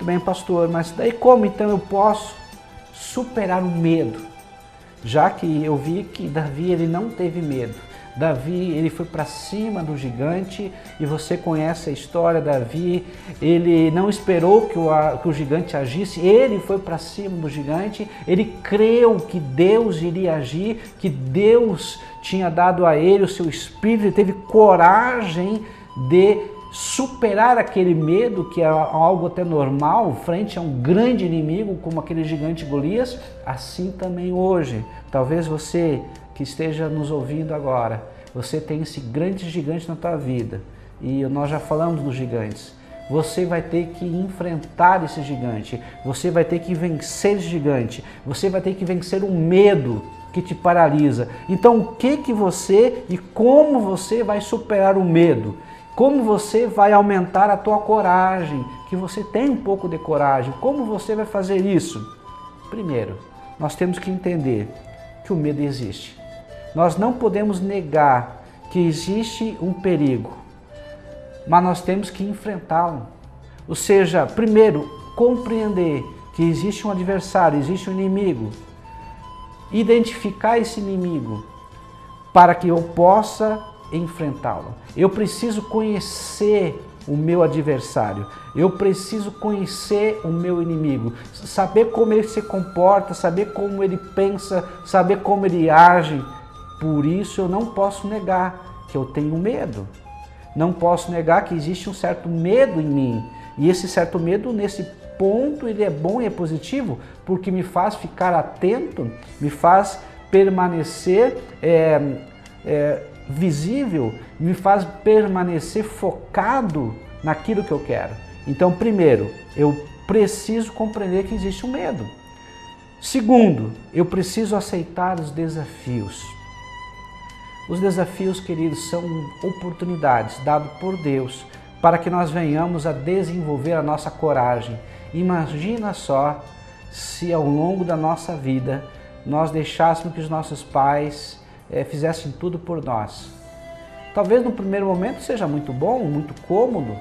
Muito bem, pastor, mas daí como então eu posso superar o medo? Já que eu vi que Davi ele não teve medo. Davi ele foi para cima do gigante e você conhece a história. Davi ele não esperou que o gigante agisse, ele foi para cima do gigante, ele creu que Deus iria agir, que Deus tinha dado a ele o seu espírito, ele teve coragem de superar aquele medo que é algo até normal frente a um grande inimigo como aquele gigante Golias. Assim também hoje, talvez você que esteja nos ouvindo agora, você tem esse grande gigante na tua vida e nós já falamos dos gigantes. Você vai ter que enfrentar esse gigante, você vai ter que vencer esse gigante, você vai ter que vencer o medo que te paralisa. Então o que você e como você vai superar o medo? Como você vai aumentar a tua coragem, que você tem um pouco de coragem, como você vai fazer isso? Primeiro, nós temos que entender que o medo existe. Nós não podemos negar que existe um perigo, mas nós temos que enfrentá-lo. Ou seja, primeiro, compreender que existe um adversário, existe um inimigo, identificar esse inimigo para que eu possa enfrentá-lo. Eu preciso conhecer o meu adversário, eu preciso conhecer o meu inimigo, saber como ele se comporta, saber como ele pensa, saber como ele age. Por isso eu não posso negar que eu tenho medo, não posso negar que existe um certo medo em mim, e esse certo medo nesse ponto ele é bom e é positivo, porque me faz ficar atento, me faz permanecer visível, me faz permanecer focado naquilo que eu quero. Então, primeiro, eu preciso compreender que existe um medo. Segundo, eu preciso aceitar os desafios. Os desafios, queridos, são oportunidades dadas por Deus para que nós venhamos a desenvolver a nossa coragem. Imagina só se ao longo da nossa vida nós deixássemos que os nossos pais fizessem tudo por nós. Talvez no primeiro momento seja muito bom, muito cômodo,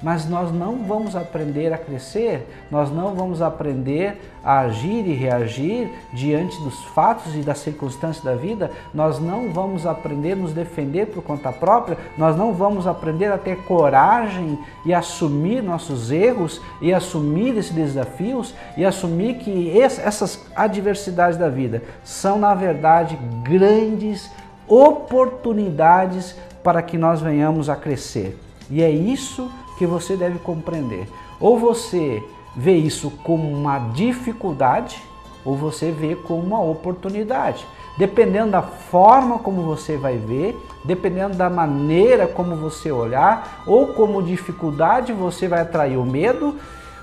mas nós não vamos aprender a crescer, nós não vamos aprender a agir e reagir diante dos fatos e das circunstâncias da vida, nós não vamos aprender a nos defender por conta própria, nós não vamos aprender a ter coragem e assumir nossos erros e assumir esses desafios e assumir que essas adversidades da vida são, na verdade, grandes oportunidades para que nós venhamos a crescer. E é isso que você deve compreender. Ou você vê isso como uma dificuldade, ou você vê como uma oportunidade. Dependendo da forma como você vai ver, dependendo da maneira como você olhar, ou como dificuldade você vai atrair o medo,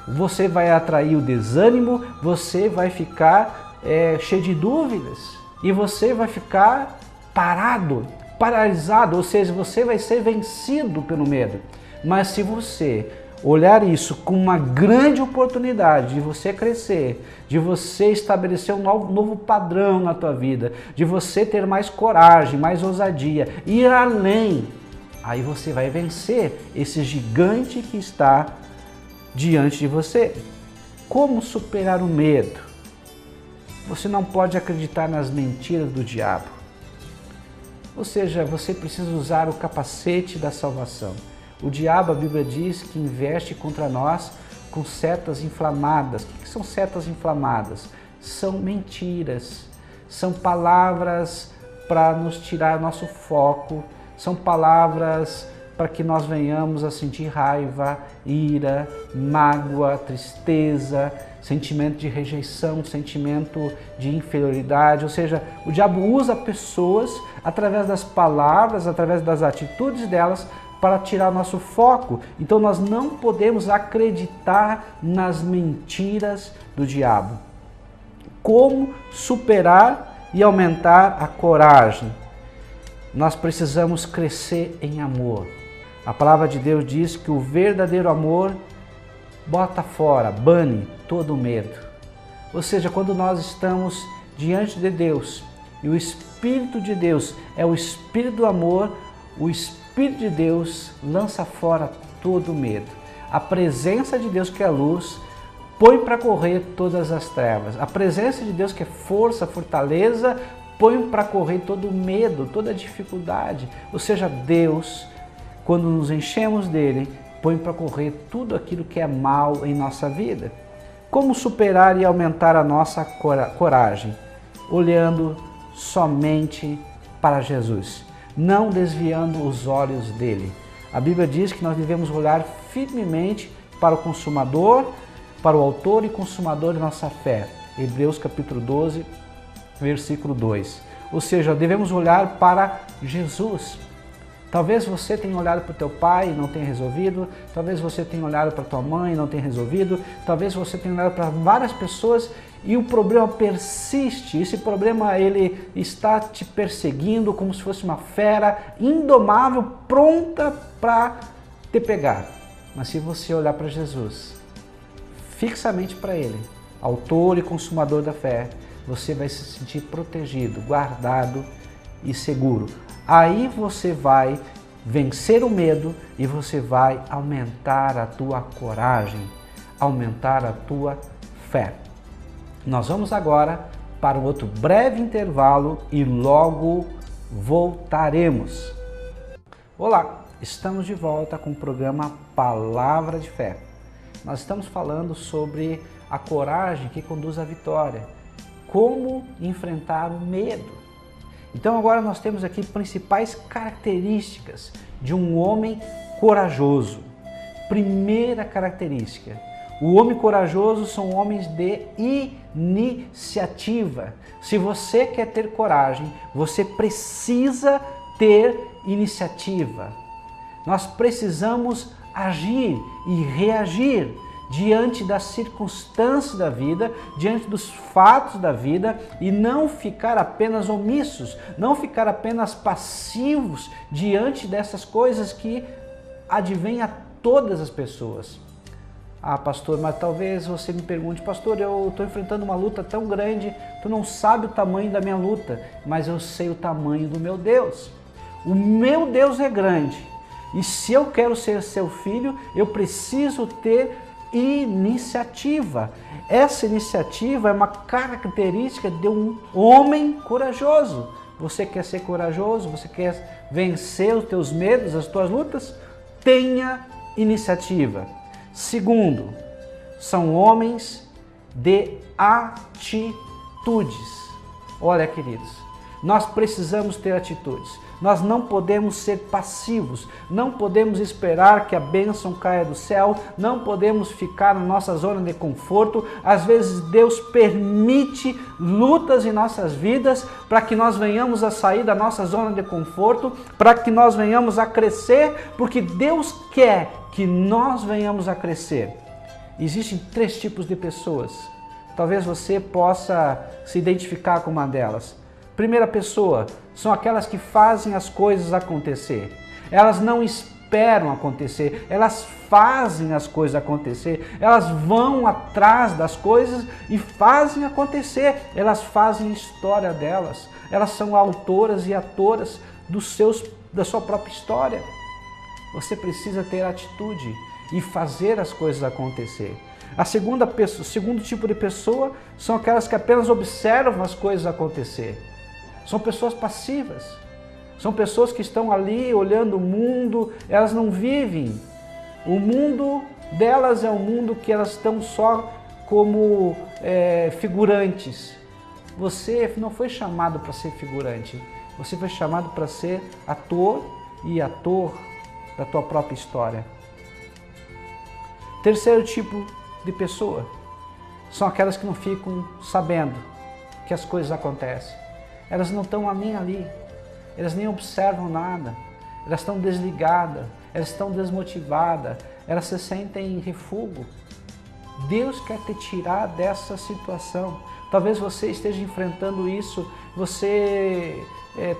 você vai atrair o desânimo, você vai ficar cheio de dúvidas e você vai ficar paralisado, ou seja, você vai ser vencido pelo medo. Mas se você olhar isso como uma grande oportunidade de você crescer, de você estabelecer um novo padrão na tua vida, de você ter mais coragem, mais ousadia, ir além, aí você vai vencer esse gigante que está diante de você. Como superar o medo? Você não pode acreditar nas mentiras do diabo. Ou seja, você precisa usar o capacete da salvação. O diabo, a Bíblia diz que investe contra nós com setas inflamadas. O que são setas inflamadas? São mentiras, são palavras para nos tirar nosso foco, são palavras para que nós venhamos a sentir raiva, ira, mágoa, tristeza, sentimento de rejeição, sentimento de inferioridade. Ou seja, o diabo usa pessoas através das palavras, através das atitudes delas, para tirar nosso foco. Então nós não podemos acreditar nas mentiras do diabo. Como superar e aumentar a coragem? Nós precisamos crescer em amor. A palavra de Deus diz que o verdadeiro amor bota fora, bane todo medo. Ou seja, quando nós estamos diante de Deus e o Espírito de Deus é o Espírito do amor, o Espírito de Deus lança fora todo medo. A presença de Deus, que é a luz, põe para correr todas as trevas. A presença de Deus, que é força, fortaleza, põe para correr todo o medo, toda a dificuldade. Ou seja, Deus, quando nos enchemos dele, põe para correr tudo aquilo que é mal em nossa vida. Como superar e aumentar a nossa coragem? Olhando somente para Jesus, não desviando os olhos dele. A Bíblia diz que nós devemos olhar firmemente para o consumador, para o autor e consumador de nossa fé. Hebreus capítulo 12, versículo 2. Ou seja, devemos olhar para Jesus. Talvez você tenha olhado para o teu pai e não tenha resolvido, talvez você tenha olhado para a tua mãe e não tenha resolvido, talvez você tenha olhado para várias pessoas e o problema persiste. Esse problema ele está te perseguindo como se fosse uma fera indomável, pronta para te pegar. Mas se você olhar para Jesus, fixamente para ele, autor e consumador da fé, você vai se sentir protegido, guardado e seguro. Aí você vai vencer o medo e você vai aumentar a tua coragem, aumentar a tua fé. Nós vamos agora para um outro breve intervalo e logo voltaremos. Olá, estamos de volta com o programa Palavra de Fé. Nós estamos falando sobre a coragem que conduz à vitória, como enfrentar o medo. Então agora nós temos aqui principais características de um homem corajoso. Primeira característica, o homem corajoso são homens de iniciativa. Se você quer ter coragem, você precisa ter iniciativa. Nós precisamos agir e reagir diante das circunstâncias da vida, diante dos fatos da vida e não ficar apenas omissos, não ficar apenas passivos diante dessas coisas que advêm a todas as pessoas. Ah, pastor, mas talvez você me pergunte, pastor, eu estou enfrentando uma luta tão grande, tu não sabe o tamanho da minha luta, mas eu sei o tamanho do meu Deus. O meu Deus é grande e se eu quero ser seu filho, eu preciso ter iniciativa. Essa iniciativa é uma característica de um homem corajoso. Você quer ser corajoso? Você quer vencer os teus medos, as tuas lutas? Tenha iniciativa. Segundo, são homens de atitudes. Olha, queridos, nós precisamos ter atitudes. Nós não podemos ser passivos, não podemos esperar que a bênção caia do céu, não podemos ficar na nossa zona de conforto. Às vezes Deus permite lutas em nossas vidas para que nós venhamos a sair da nossa zona de conforto, para que nós venhamos a crescer, porque Deus quer que nós venhamos a crescer. Existem 3 tipos de pessoas. Talvez você possa se identificar com uma delas. Primeira pessoa, são aquelas que fazem as coisas acontecer. Elas não esperam acontecer, elas fazem as coisas acontecer. Elas vão atrás das coisas e fazem acontecer. Elas fazem a história delas. Elas são autoras e atoras da sua própria história. Você precisa ter atitude e fazer as coisas acontecer. O segundo tipo de pessoa são aquelas que apenas observam as coisas acontecer. São pessoas passivas, são pessoas que estão ali olhando o mundo, elas não vivem. O mundo delas é um mundo que elas estão só como figurantes. Você não foi chamado para ser figurante, você foi chamado para ser ator e ator da tua própria história. Terceiro tipo de pessoa são aquelas que não ficam sabendo que as coisas acontecem. Elas não estão nem ali, elas nem observam nada, elas estão desligadas, elas estão desmotivadas, elas se sentem em refúgio. Deus quer te tirar dessa situação. Talvez você esteja enfrentando isso, você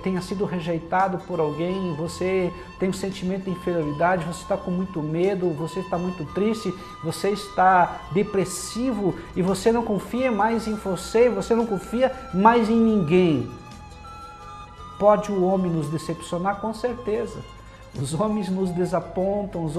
tenha sido rejeitado por alguém, você tem um sentimento de inferioridade, você está com muito medo, você está muito triste, você está depressivo e você não confia mais em você, você não confia mais em ninguém. Pode o homem nos decepcionar? Com certeza. Os homens nos desapontam, os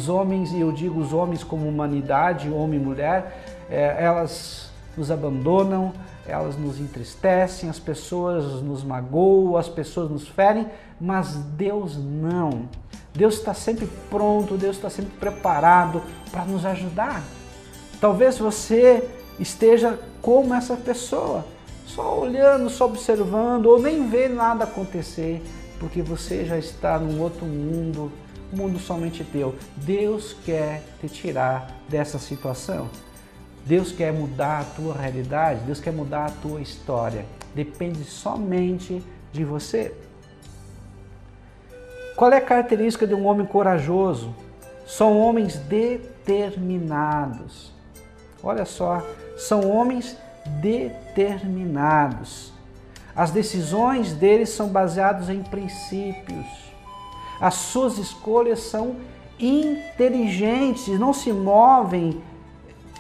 homens, e eu digo os homens como humanidade, homem e mulher, elas nos abandonam, elas nos entristecem, as pessoas nos magoam, as pessoas nos ferem, mas Deus não. Deus está sempre pronto, Deus está sempre preparado para nos ajudar. Talvez você esteja como essa pessoa, só olhando, só observando, ou nem vê nada acontecer, porque você já está num outro mundo, um mundo somente teu. Deus quer te tirar dessa situação. Deus quer mudar a tua realidade, Deus quer mudar a tua história. Depende somente de você. Qual é a característica de um homem corajoso? São homens determinados. Olha só, são homens determinados. As decisões deles são baseadas em princípios. As suas escolhas são inteligentes, não se movem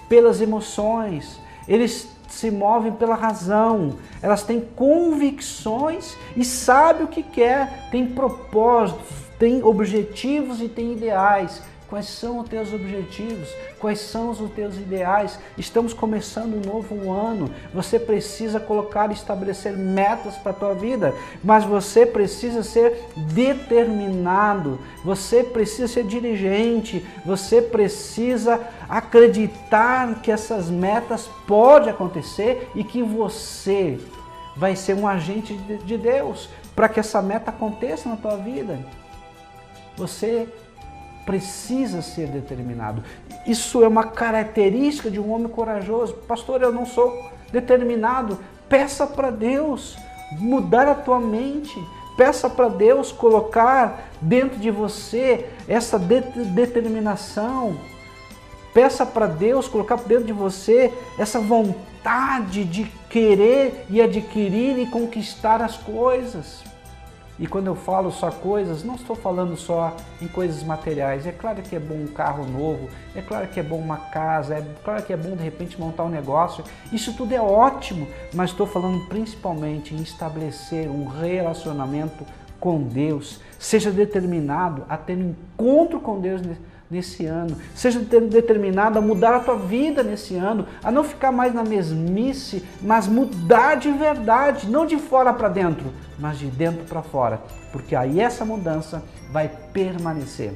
pelas emoções. Eles se movem pela razão. Elas têm convicções e sabem o que quer. Têm propósitos, têm objetivos e têm ideais. Quais são os teus objetivos? Quais são os teus ideais? Estamos começando um novo ano. Você precisa colocar e estabelecer metas para a tua vida, mas você precisa ser determinado, você precisa ser diligente, você precisa acreditar que essas metas podem acontecer e que você vai ser um agente de Deus para que essa meta aconteça na tua vida. Você precisa ser determinado. Isso é uma característica de um homem corajoso. Pastor, eu não sou determinado. Peça para Deus mudar a tua mente. Peça para Deus colocar dentro de você essa determinação. Peça para Deus colocar dentro de você essa vontade de querer e adquirir e conquistar as coisas. E quando eu falo só coisas, não estou falando só em coisas materiais. É claro que é bom um carro novo, é claro que é bom uma casa, é claro que é bom de repente montar um negócio. Isso tudo é ótimo, mas estou falando principalmente em estabelecer um relacionamento com Deus. Seja determinado a ter um encontro com Deus nesse ano. Seja determinado a mudar a tua vida nesse ano, a não ficar mais na mesmice, mas mudar de verdade, não de fora para dentro, mas de dentro para fora, porque aí essa mudança vai permanecer.